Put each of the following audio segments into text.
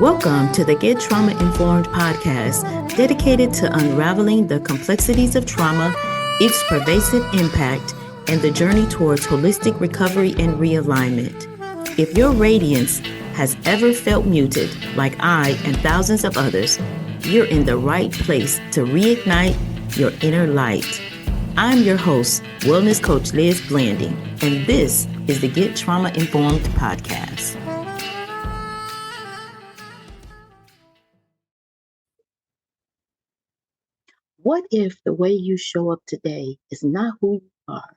Welcome to the Get Trauma Informed podcast, dedicated to unraveling the complexities of trauma, its pervasive impact, and the journey towards holistic recovery and realignment. If your radiance has ever felt muted, like I and thousands of others, you're in the right place to reignite your inner light. I'm your host, Wellness Coach Liz Blanding, and this is the Get Trauma Informed podcast. What if the way you show up today is not who you are,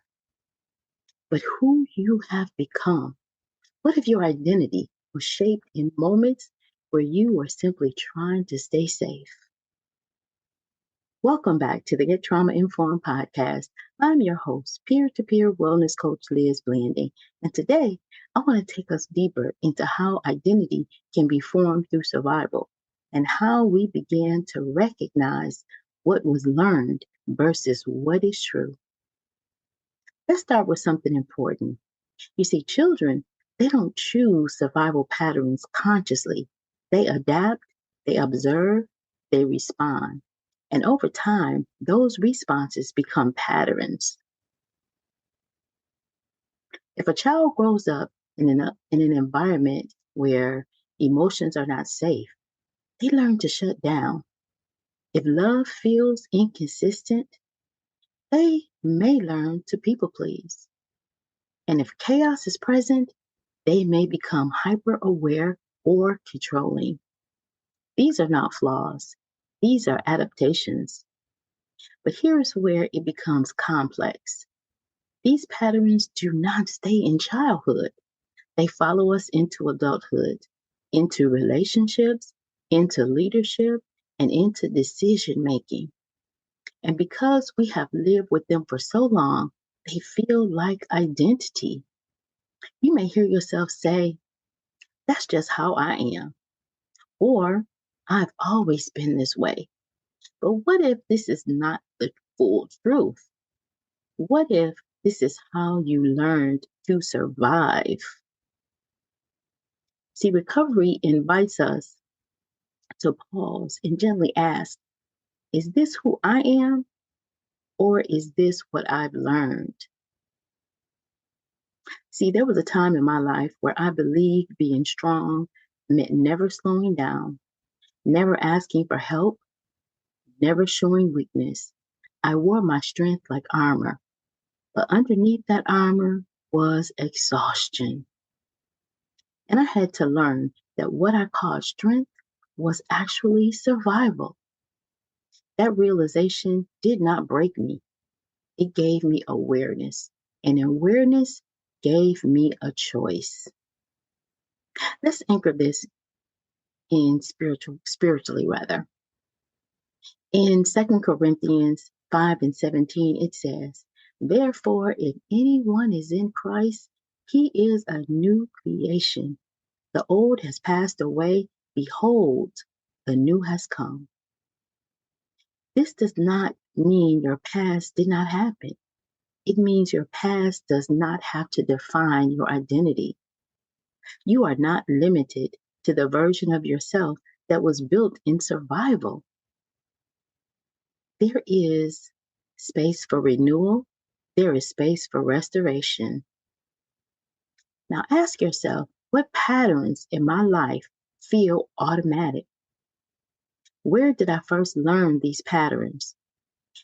but who you have become? What if your identity was shaped in moments where you were simply trying to stay safe? Welcome back to the Get Trauma Informed podcast. I'm your host, peer-to-peer wellness coach Liz Blanding, and today I want to take us deeper into how identity can be formed through survival and how we began to recognize what was learned versus what is true. Let's start with something important. You see, children, they don't choose survival patterns consciously. They adapt, they observe, they respond. And over time, those responses become patterns. If a child grows up in an environment where emotions are not safe, they learn to shut down. If love feels inconsistent, they may learn to people please. And if chaos is present, they may become hyper aware or controlling. These are not flaws. These are adaptations. But here's where it becomes complex. These patterns do not stay in childhood. They follow us into adulthood, into relationships, into leadership, and into decision making. And because we have lived with them for so long, they feel like identity. You may hear yourself say, "That's just how I am," or "I've always been this way." But what if this is not the full truth? What if this is how you learned to survive? See, recovery invites us to pause and gently ask, is this who I am, or is this what I've learned? See, there was a time in my life where I believed being strong meant never slowing down, never asking for help, never showing weakness. I wore my strength like armor, but underneath that armor was exhaustion. And I had to learn that what I called strength was actually survival. That realization did not break me. It gave me awareness, and awareness gave me a choice. Let's anchor this in spiritually rather. In 2 Corinthians 5:17, it says, "Therefore, if anyone is in Christ, he is a new creation. The old has passed away. Behold, the new has come." This does not mean your past did not happen. It means your past does not have to define your identity. You are not limited to the version of yourself that was built in survival. There is space for renewal. There is space for restoration. Now ask yourself, what patterns in my life feel automatic? Where did I first learn these patterns?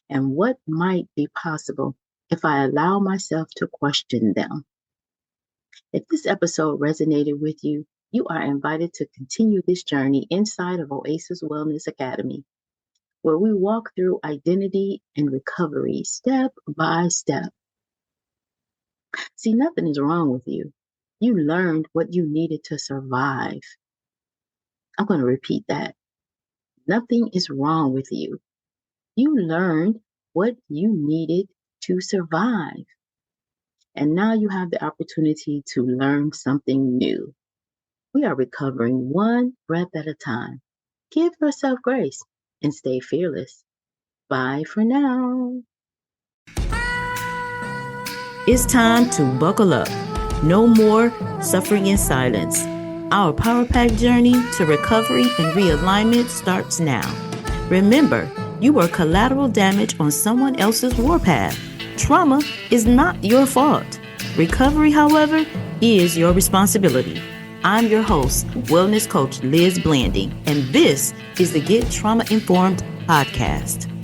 And what might be possible if I allow myself to question them? If this episode resonated with you, you are invited to continue this journey inside of Oasis Wellness Academy, where we walk through identity and recovery step by step. See, nothing is wrong with you. You learned what you needed to survive. I'm going to repeat that. Nothing is wrong with you. You learned what you needed to survive. And now you have the opportunity to learn something new. We are recovering one breath at a time. Give yourself grace and stay fearless. Bye for now. It's time to buckle up. No more suffering in silence. Our Power Pack journey to recovery and realignment starts now. Remember, you were collateral damage on someone else's warpath. Trauma is not your fault. Recovery, however, is your responsibility. I'm your host, Wellness Coach Liz Blanding, and this is the Get Trauma Informed podcast.